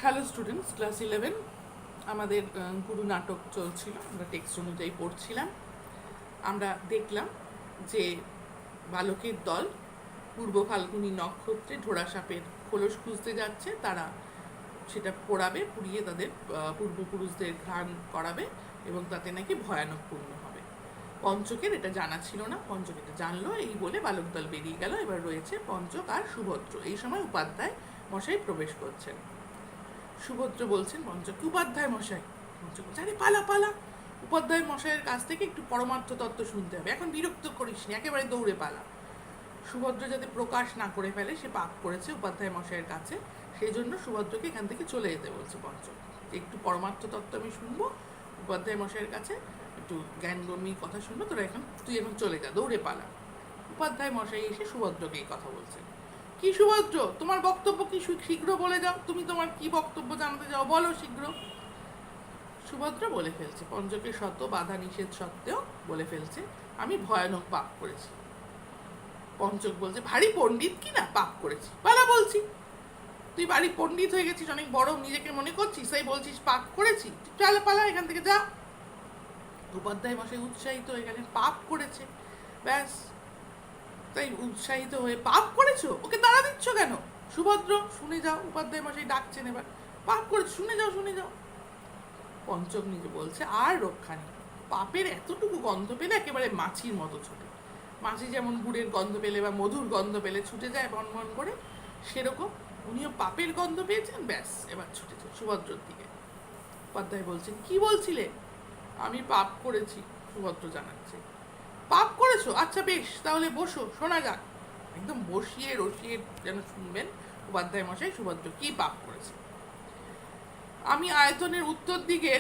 Hello students, class 11 আমাদের গুরু নাটক চলছিল। আমরা টেক্সট অনুযায়ী পড়ছিলাম। আমরা দেখলাম যে বালকের দল পূর্ব ফাল্গুনী নক্ষত্রে ঢোড়া সাপের খোলস খুঁজতে যাচ্ছে। তারা সেটা পোড়াবে, পুড়িয়ে তাদের পূর্বপুরুষদের ঘ্রাণ করাবে এবং তাতে নাকি ভয়ানক পুণ্য হবে। পঞ্চকের এটা জানা ছিল না, পঞ্চক এটা জানলো। এই বলে বালক দল বেরিয়ে গেল। এবার রয়েছে পঞ্চক আর সুভদ্র। এই সময় উপাধ্যায় মশাই প্রবেশ করছেন। সুভদ্র বলছেন পঞ্চককে, উপাধ্যায় মশাই। পঞ্চক বলছে, আরে পালা পালা, উপাধ্যায় মশাইয়ের কাছ থেকে একটু পরমার্থ তত্ত্ব শুনতে হবে, এখন বিরক্ত করিস নি, একেবারে দৌড়ে পালা। সুভদ্র যাতে প্রকাশ না করে ফেলে সে পাপ করেছে উপাধ্যায় মশাইয়ের কাছে, সেই জন্য সুভদ্রকে এখান থেকে চলে যেতে বলছে পঞ্চক। একটু পরমার্থ তত্ত্ব আমি শুনবো উপাধ্যায় মশাইয়ের কাছে, একটু জ্ঞানগম্যী কথা শুনবো, তুই এখন চলে যা, দৌড়ে পালা। উপাধ্যায় মশাই এসে সুভদ্রকে এই কথা বলছেন। কি সুভদ্র, তোমার বক্তব্য কি শীঘ্র বলে যাও, তুমি তোমার কি বক্তব্য জানতে চাও, বলো শীঘ্র। সুভদ্র বলে ফেলছে, পঞ্চকের শত বাধা নিষেধ সত্ত্বেও বলে ফেলছে, আমি ভয়ানক পাপ করেছি। পঞ্চক বলছে, ভারী পণ্ডিত কি না, পাপ করেছি, পালা বলছি। তুই ভারী পণ্ডিত হয়ে গেছিস, অনেক বড় নিজেকে মনে করছিস, তাই বলছিস পাপ করেছি, চল পালা এখান থেকে যা। উপাধ্যায় মশাই উৎসাহিত হয়ে গেলেন, পাপ করেছে, ব্যাস। তাই উৎসাহিত হয়ে, পাপ করেছো, ওকে তাড়া দিচ্ছ কেন? সুভদ্র শুনে যাও, উপাধ্যায় মশাই ডাকছেন এবার, পাপ করেছো, শুনে যাও শুনে যাও। পঞ্চক নিজে বলছে, আর রক্ষা নেই, পাপের এতটুকু গন্ধ পেলে একেবারে মাছির মতো ছোটে। মাছি যেমন গুড়ের গন্ধ পেলে বা মধুর গন্ধ পেলে ছুটে যায় বন বন করে, সেরকম উনিও পাপের গন্ধ পেয়েছেন, ব্যাস এবার ছুটেছে সুভদ্রর দিকে। উপাধ্যায় বলছেন, কি বলছিলে? আমি পাপ করেছি, সুভদ্র জানাচ্ছে। পাপ করেছো, আচ্ছা বেশ, তাহলে বসো, শোনা যাক। একদম বসিয়ে রসিয়ে যেন শুনবেন উপাধ্যায় মশাই সুভদ্র কি পাপ করেছে। আমি আয়তনের উত্তর দিকে,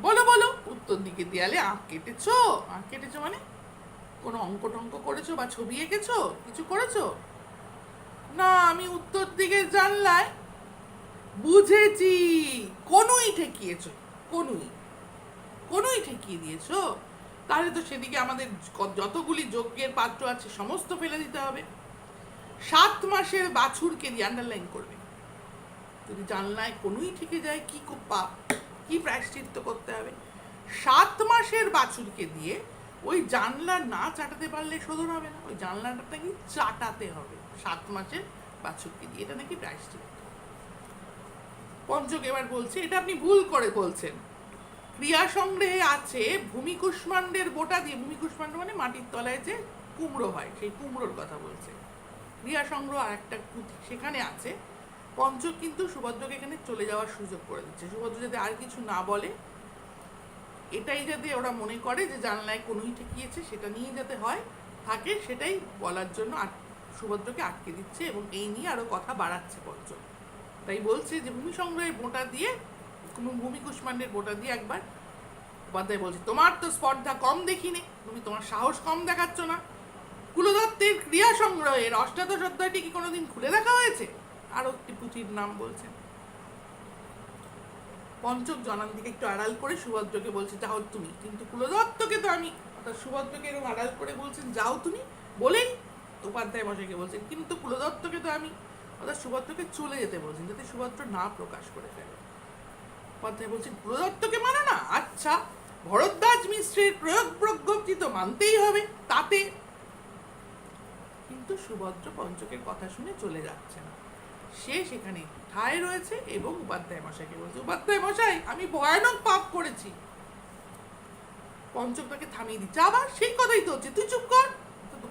বলো বলো, উত্তর দিকে দেয়ালে আঁক কেটেছো? আঁক কেটেছো মানে কোনো অঙ্ক টঙ্ক করেছো বা ছবি এঁকেছো, কিছু করেছো? না, আমি উত্তর দিকে জানলায়, বুঝেছি, কনুই ঠেকিয়েছো, কনুই, কনুই ঠেকিয়ে দিয়েছো। তাহলে তো সেদিকে আমাদের যতগুলি যজ্ঞের পাত্র আছে সমস্ত ফেলে দিতে হবে। 7 মাসের বাছুরকে দিয়ে, আন্ডারলাইন করবে, যদি জানলায় কোনোই থেকে যায়, কি পাপ, কি প্রায়শ্চিত্ত করতে হবে। 7 মাসের বাছুরকে দিয়ে ওই জানলা না চাটাতে পারলে শোধন হবে না, ওই জানলাটা নাকি চাটাতে হবে 7 মাসের বাছুরকে দিয়ে, এটা নাকি প্রায়শ্চিত্ত। পঞ্চক এবার বলছে, এটা আপনি ভুল করে বলছেন। ক্রিয়া সংগ্রহে আছে ভূমিকুষ্মাণ্ডের বোটা দিয়ে, ভূমিকুষ্মাণ্ড মানে মাটির তলায় যে কুমড়ো হয়, সেই কুমড়োর কথা বলছে। ক্রিয়া সংগ্রহ আর একটা পুঁথি সেখানে আছে। পঞ্চক কিন্তু সুভদ্রকে এখানে চলে যাওয়ার সুযোগ করে দিচ্ছে, সুভদ্র যাতে আর কিছু না বলে, এটাই যাতে ওরা মনে করে যে জানলায় কোনোই ঠেকিয়েছে, সেটা নিয়ে যাতে হয় থাকে, সেটাই বলার জন্য সুভদ্রকে আটকে দিচ্ছে এবং এই নিয়ে আরো কথা বাড়াচ্ছে পঞ্চক। তাই বলছে যে ভূমি সংগ্রহের বোটা দিয়ে, ভূমি কুষ্মাণ্ডের বোটা দিয়ে একবার। উপাধ্যায় বলছে, তোমার তো স্পর্ধা কম দেখিনি, তুমি তোমার সাহস কম দেখাচ্ছ না। কুলদত্তের ক্রিয়া সংগ্রহের অষ্টাদশ অধ্যায়টি কি কোনোদিন খুলে দেখা হয়েছে? আরো একটি পুঁথির নাম বলছেন। পঞ্চক জনান দিকে একটু আড়াল করে সুভদ্রকে বলছে, যাও তুমি, কিন্তু কুলদত্তকে তো আমি, অর্থাৎ সুভদ্রকে এরকম আড়াল করে বলছেন যাও তুমি, বলেই উপাধ্যায় মশাইকে বলছেন, কিন্তু কুলদত্তকে তো আমি, অর্থাৎ সুভদ্রকে চলে যেতে বলছেন যাতে সুভদ্র না প্রকাশ করে ফেলে। উপাধ্যায় বলছেন, কুলদত্তকে মানো না, আচ্ছা, ভরদ্বাজ মিশ্রের প্রয়োগ প্রজ্ঞপ্তি তো মানতেই হবে, তাতে। কিন্তু সুভদ্র পঞ্চকের কথা শুনে চলে যাচ্ছে না, সে সেখানে ঠায় রয়েছে এবং উপাধ্যায় মশাইকে বলছে, উপাধ্যায় মশাই, আমি ভয়ানক পাপ করেছি। পঞ্চক তাকে থামিয়ে দিচ্ছে, আবার সেই কথাই তো হচ্ছে, তুই চুপ কর।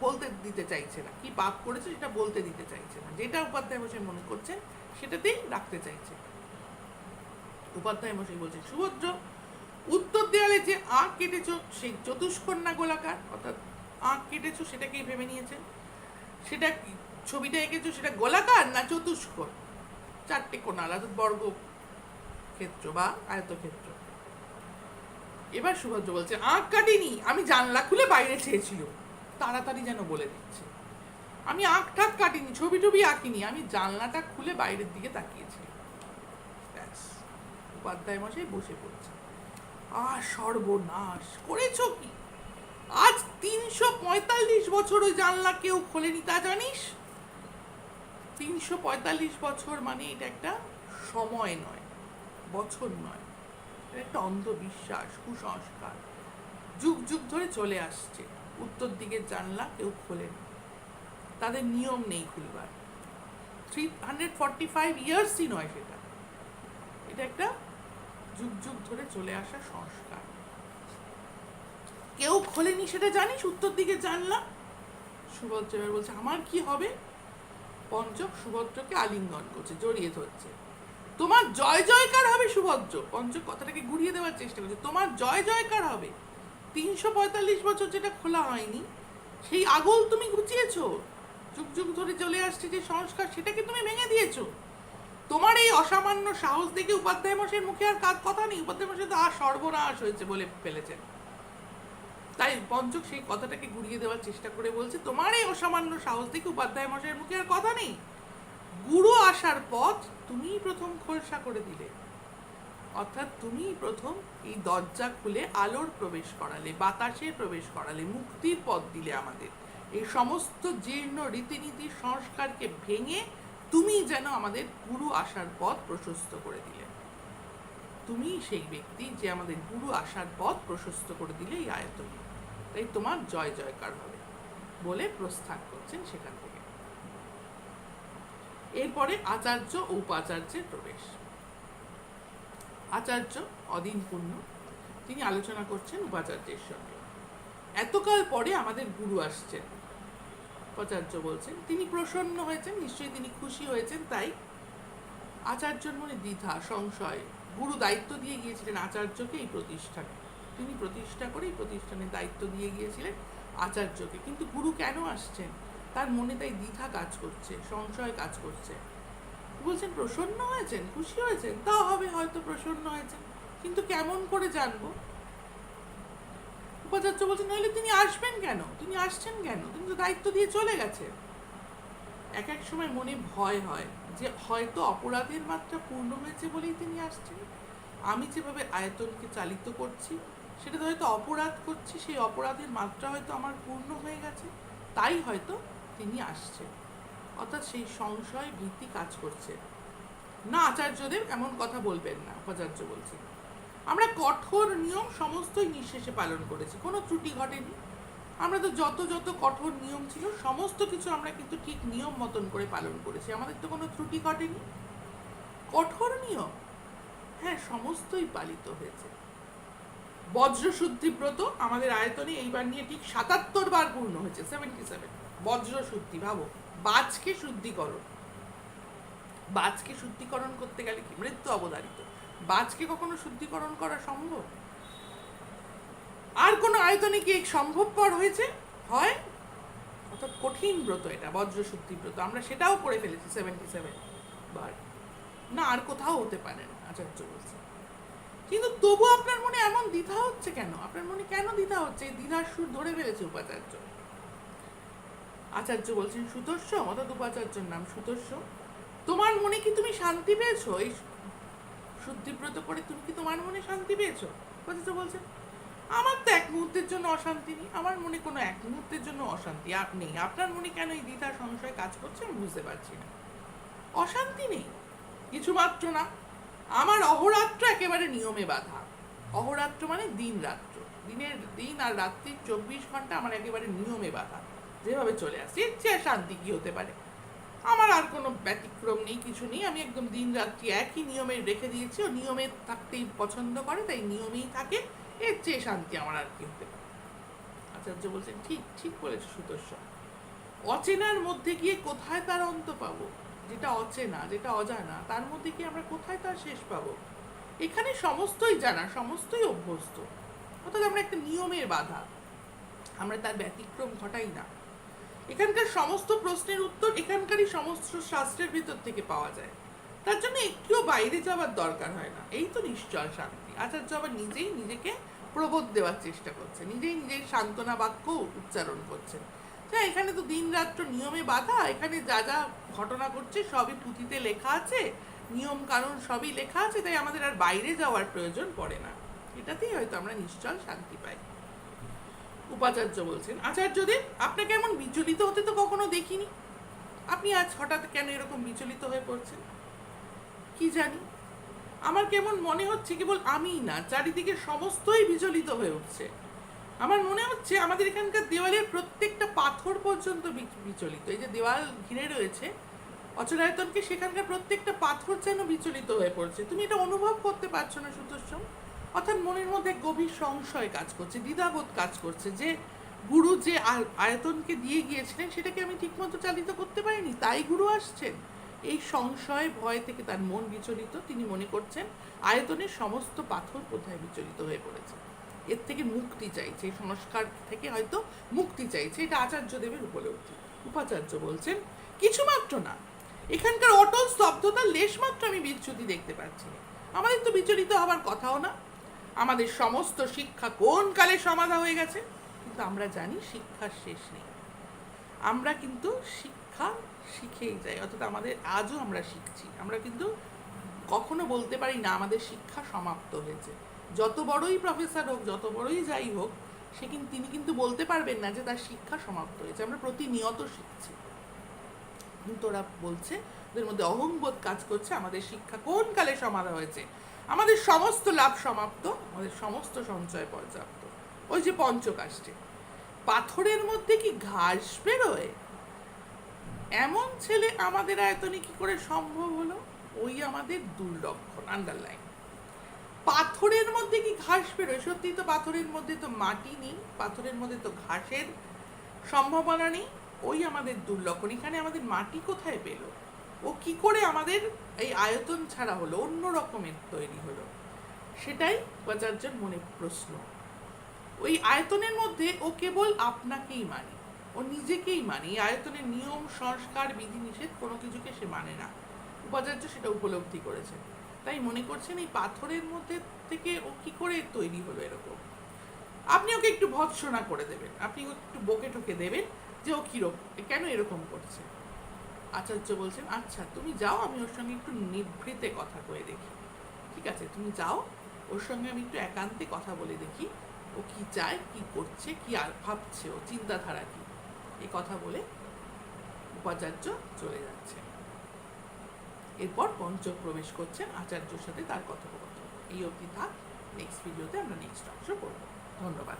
বলতে দিতে চাইছে না, কি পাপ করেছে সেটা বলতে দিতে চাইছে না, যেটা উপাধ্যায় মশাই মনে করছেন সেটাতেই রাখতে চাইছে। উপাধ্যায় মশাই বলছে, সুভদ্র, উত্তর দেয়ালে যে আঁক কেটেছ সেই চতুষ্কন্যা গোলাকার, অর্থাৎ আঁক কেটেছ সেটাকেই ভেবে নিয়েছেন, সেটা ছবিটা এঁকেছো সেটা গোলাকার না চতুষ্কোণ, 4টে কোণার, অর্থাৎ বর্গ ক্ষেত্র বা আয়তক্ষেত্র। এবার সুভদ্র বলছে, আঁক কাটিনি, আমি জানলা খুলে বাইরে চেয়েছিল, তাড়াতাড়ি যেন বলে দিচ্ছে, আমি আঁক ঠাক কাটিনি, ছবি টবি আঁকিনি, আমি জানলাটা খুলে বাইরের দিকে তাকিয়েছি। ব্যাস, উপাধ্যায় মশাই বসে পড়ছে। সর্বনাশ করেছ কি? আজ 345 বছর ওই জানলা কেউ খোলেনি, তা জানিস? 345 বছর মানে এটা একটা সময় নয়, বছর নয়, এটা একটা অন্ধবিশ্বাস, কুসংস্কার, যুগ যুগ ধরে চলে আসছে। উত্তর দিকের জানলা কেউ খোলে না, তাদের নিয়ম নেই খুলবার। 345 ইয়ার্সই নয় সেটা, এটা একটা যুগ যুগ ধরে চলে আসা সংস্কার। কেউ খোলেনি সেটা জানিস, উত্তর দিকে জানলা। সুভদ্রা এবার বলছে আমার কি হবে? পঞ্চক সুভদ্রকে আলিঙ্গন করছে, জড়িয়ে ধরছে। তোমার জয় জয়কার হবে সুভদ্র। পঞ্চক কথাটাকে ঘুরিয়ে দেওয়ার চেষ্টা করছে, তোমার জয় জয়কার হবে। 345 বছর যেটা খোলা হয়নি, সেই আগল তুমি ঘুচিয়েছো। যুগ যুগ ধরে চলে আসছে যে সংস্কার, সেটাকে তুমি ভেঙে দিয়েছো। তোমার এই অসামান্য সাহস দেখে উপাধ্যায় মশাইয়ের মুখে আর কথা নেই। উপাধ্যায় মশাই তো আর সর্বনাশ হয়েছে বলে ফেলেছেন। তাই পঞ্চক সেই কথাটাকে ঘুরিয়ে দেওয়ার চেষ্টা করে বলছে, তোমার এই অসামান্য সাহস দেখে উপাধ্যায় মশাইয়ের মুখে আর কথা নেই। গুরু আসার পথ তুমিই প্রথম খোলসা করে দিলে, অর্থাৎ তুমিই প্রথম এই দরজা খুলে আলোর প্রবেশ করালে, বাতাসের প্রবেশ করালে, মুক্তির পথ দিলে আমাদের। এই সমস্ত জীর্ণ রীতিনীতি সংস্কারকে ভেঙে তুমি যেন আমাদের গুরু আসার পথ প্রশস্ত করে দিলে। তুমি সেই ব্যক্তি যে আমাদের গুরু আসার পথ প্রশস্ত করে দিলে এই আয়তনে। তাই তোমার জয় জয়কার হবে বলে প্রস্থান করছেন সেখান থেকে। এরপরে আচার্য ও উপাচার্যের প্রবেশ। আচার্য অদিন পূর্ণ, তিনি আলোচনা করছেন উপাচার্যের সঙ্গে। এতকাল পরে আমাদের গুরু আসছেন। উপাচার্য বলছেন তিনি প্রসন্ন হয়েছেন, নিশ্চয়ই তিনি খুশি হয়েছেন। তাই আচার্যর মনে দ্বিধা, সংশয়। গুরু দায়িত্ব দিয়ে গিয়েছিলেন আচার্যকে এই প্রতিষ্ঠানে, তিনি প্রতিষ্ঠা করে এই প্রতিষ্ঠানের দায়িত্ব দিয়ে গিয়েছিলেন আচার্যকে। কিন্তু গুরু কেন আসছেন তার মনে তাই দ্বিধা কাজ করছে, সংশয় কাজ করছে। বলছেন প্রসন্ন হয়েছেন, খুশি হয়েছেন, তা হবে হয়তো প্রসন্ন হয়েছেন, কিন্তু কেমন করে জানবো? উপাচার্য বলছেন নইলে তিনি আসবেন কেন, তিনি আসছেন কেন, তিনি তো দায়িত্ব দিয়ে চলে গেছেন। এক এক সময় মনে ভয় হয় যে হয়তো অপরাধের মাত্রা পূর্ণ হয়েছে বলেই তিনি আসছেন। আমি যেভাবে আয়তনকে চালিত করছি সেটা হয়তো অপরাধ করছি, সেই অপরাধের মাত্রা হয়তো আমার পূর্ণ হয়ে গেছে, তাই হয়তো তিনি আসছেন। অর্থাৎ সেই সংশয় ভীতি কাজ করছে। না, আচার্যদেব এমন কথা বলবেন না। উপাচার্য বলছেন আমরা কঠোর নিয়ম সমস্তই নিঃশেষে পালন করেছি, কোনো ত্রুটি ঘটেনি। আমরা তো যত যত কঠোর নিয়ম ছিল সমস্ত কিছু আমরা কিন্তু ঠিক নিয়ম মতন করে পালন করেছি, আমাদের তো কোনো ত্রুটি ঘটেনি। কঠোর নিয়ম, হ্যাঁ, সমস্তই পালিত হয়েছে। বজ্রশুদ্ধি ব্রত আমাদের আয়তনে এইবার নিয়ে ঠিক ৭৭ বার পূর্ণ হয়েছে, 77। বজ্রশুদ্ধি, ভাবো, বাজকে শুদ্ধিকরণ। বাজকে শুদ্ধিকরণ করতে গেলে কি মৃত্যু অবধারিত, বাজকে কখনো শুদ্ধিকরণ করা সম্ভব? আর কোনো আয়তনে কি সম্ভবপর হয়েছে? হয়। অর্থাৎ কঠিন ব্রত এটা, বজ্রশুদ্ধি ব্রত, আমরা সেটাও করে ফেলেছি 77 বার। না, আর কোথাও হতে পারে না, আচার্য বলছে। কিন্তু তবু আপনার মনে এমন দ্বিধা হচ্ছে কেন? আপনার মনে কেন দ্বিধা হচ্ছে? এই দ্বিধার সুর ধরে ফেলেছে উপাচার্য। আচার্য বলছেন সুতস্য, অর্থাৎ উপাচার্যর নাম সুতস্য, তোমার মনে কি তুমি শান্তি পেয়েছো? এই শুদ্ধিব্রত করে তুমি কি তোমার মনে শান্তি পেয়েছো? উপাচার্য বলছেন আমার তো এক মুহূর্তের জন্য অশান্তি নেই, আমার মনে কোনো এক মুহূর্তের জন্য অশান্তি নেই। আপনার মনে কেন এই দ্বিধা সংশয় কাজ করছে আমি বুঝতে পারছি না। অশান্তি নেই কিছুমাত্র না। আমার অহরাত্র একেবারে নিয়মে বাঁধা। অহরাত্র মানে দিন রাত্র, দিন আর রাত্রির 24 ঘন্টা আমার একেবারে নিয়মে বাঁধা, যেভাবে চলে আসছে। এর চেয়ে শান্তি কি হতে পারে? আমার আর কোনো ব্যতিক্রম নেই, কিছু নেই। আমি একদম দিন রাত্রি একই নিয়মে রেখে দিয়েছি, ও নিয়মে থাকতেই পছন্দ করে, তাই নিয়মেই থাকে। এর চেয়ে শান্তি আমার আর কি হতে পারে? আচার্য বলছেন ঠিক ঠিক বলেছে সুতস্য। অচেনার মধ্যে গিয়ে কোথায় তার অন্ত পাবো? যেটা অচেনা, যেটা অজানা, তার মধ্যে কি আমরা কোথায় তার শেষ পাবো? এখানে সমস্তই জানা, সমস্তই অভ্যস্ত, অর্থাৎ আমরা একটা নিয়মের বাধা, আমরা তার ব্যতিক্রম ঘটাই না। এখানকার সমস্ত প্রশ্নের উত্তর এখানকারই সমস্ত শাস্ত্রের ভিতর থেকে পাওয়া যায়, তার জন্য একটুও বাইরে যাওয়ার দরকার হয় না। এই তো নিশ্চয় শান্তি। আচার্য আবার নিজেই নিজেকে প্রবোধ দেওয়ার চেষ্টা করছে, নিজেই নিজের সান্ত্বনা বাক্য উচ্চারণ করছেন। হ্যাঁ, এখানে তো দিন রাত্র নিয়মে বাঁধা, এখানে যা যা ঘটনা ঘটছে সবই পুঁথিতে লেখা আছে, নিয়ম কানুন সবই লেখা আছে, তাই আমাদের আর বাইরে যাওয়ার প্রয়োজন পড়ে না। এটাতেই হয়তো আমরা নিশ্চল শান্তি পাই। উপাচার্য বলছেন আচার্যদেব আপনাকে এমন বিচলিত হতে তো কখনো দেখিনি। আপনি আজ হঠাৎ কেন এরকম বিচলিত হয়ে পড়ছেন? কি জানি, আমার কেমন মনে হচ্ছে কেবল আমিই না, চারিদিকে সমস্তই বিচলিত হয়ে উঠছে। আমার মনে হচ্ছে আমাদের এখানকার দেওয়ালের প্রত্যেকটা পাথর পর্যন্ত বিচলিত। এই যে দেওয়াল ঘিরে রয়েছে অচলায়তনকে, সেখানকার প্রত্যেকটা পাথর যেন বিচলিত হয়ে পড়ছে। তুমি এটা অনুভব করতে পারছো না সুতোষম? অর্থাৎ মনের মধ্যে গভীর সংশয় কাজ করছে, দ্বিধাবোধ কাজ করছে যে গুরু যে আয়তনকে দিয়ে গিয়েছিলেন সেটাকে আমি ঠিকমতো চালিত করতে পারিনি, তাই গুরু আসছেন। এই সংশয় ভয় থেকে তার মন বিচলিত। তিনি মনে করছেন আয়তনের সমস্ত পাথর কোথায় বিচলিত হয়ে পড়েছে, এর থেকে মুক্তি চাইছে, এই সংস্কার থেকে হয়তো মুক্তি চাইছে। এটা আচার্যদেবের উপলব্ধি। উপাচার্য বলছেন কিছুমাত্র না, এখানকার অটল স্তব্ধতার লেশমাত্র আমি বিচ্যুতি দেখতে পাচ্ছি না। আমাদের তো বিচলিত হবার কথাও না। আমাদের সমস্ত শিক্ষা কোন কালে সমাধা হয়ে গেছে, কিন্তু আমরা জানি শিক্ষার শেষ নেই। আমরা কিন্তু শিক্ষা শিখেই যাই, অর্থাৎ আমাদের আজও আমরা শিখছি। আমরা কিন্তু কখনো বলতে পারি না আমাদের শিক্ষা সমাপ্ত হয়েছে। যত বড়ই প্রফেসর হোক, যত বড়ই যাই হোক, তিনি কিন্তু বলতে পারবেন না যে তার শিক্ষা সমাপ্ত হয়েছে। আমরা প্রতিনিয়ত শিখছি। কিন্তু ওরা বলছে, ওদের মধ্যে অহংবোধ কাজ করছে, আমাদের শিক্ষা কোন কালে সমাধা হয়েছে, আমাদের সমস্ত লাভ সমাপ্ত, আমাদের সমস্ত সঞ্চয় পর্যাপ্ত। ওই যে পঞ্চকাষ্ঠে পাথরের মধ্যে কি ঘাস বেরোয়, এমন ছেলে আমাদের আয়তনে কি করে সম্ভব হলো? ওই আমাদের দুর্লক্ষণ। আন্ডারলাইন। পাথরের মধ্যে কি ঘাস বেরোয়? সত্যি তো পাথরের মধ্যে তো মাটি নেই, পাথরের মধ্যে তো ঘাসের সম্ভাবনা নেই। ওই আমাদের দুর্লক্ষণ। এখানে আমাদের মাটি কোথায় পেল? ও কি করে আমাদের এই আয়তন ছাড়া হলো, অন্য রকমের তৈরি হলো? সেটাই উপাচার্যের মনে প্রশ্ন। ওই আয়তনের মধ্যে ও কেবল আপনাকেই মানে, ও নিজেকেই মানে। এই আয়তনের নিয়ম, সংস্কার, বিধিনিষেধ কোনো কিছুকে সে মানে না। উপাচার্য সেটা উপলব্ধি করেছেন, তাই মনে করছেন এই পাথরের মধ্যে থেকে ও কি করে তৈরি হলো এরকম। আপনি ওকে একটু ভৎসনা করে দেবেন, আপনি একটু বকে ঠকে দেবেন যে ও কিরকম, কেন এরকম করছে। আচার্য বলছেন, আচ্ছা তুমি যাও, আমি ওর সঙ্গে একটু নিভৃতে কথা কয়ে দেখি। ঠিক আছে, তুমি যাও, ওর সঙ্গে আমি একটু একান্তে কথা বলে দেখি ও কি চায়, কি করছে, কি আর ভাবছে, ও চিন্তাধারা কি। এই কথা বলে উপাচার্য চলে যাচ্ছে। এরপর পঞ্চক প্রবেশ করছেন আচার্যর সাথে তার কথোপকথন। এই অবধি থাক, নেক্সট ভিডিওতে আমরা নেক্সট অংশ করব। ধন্যবাদ।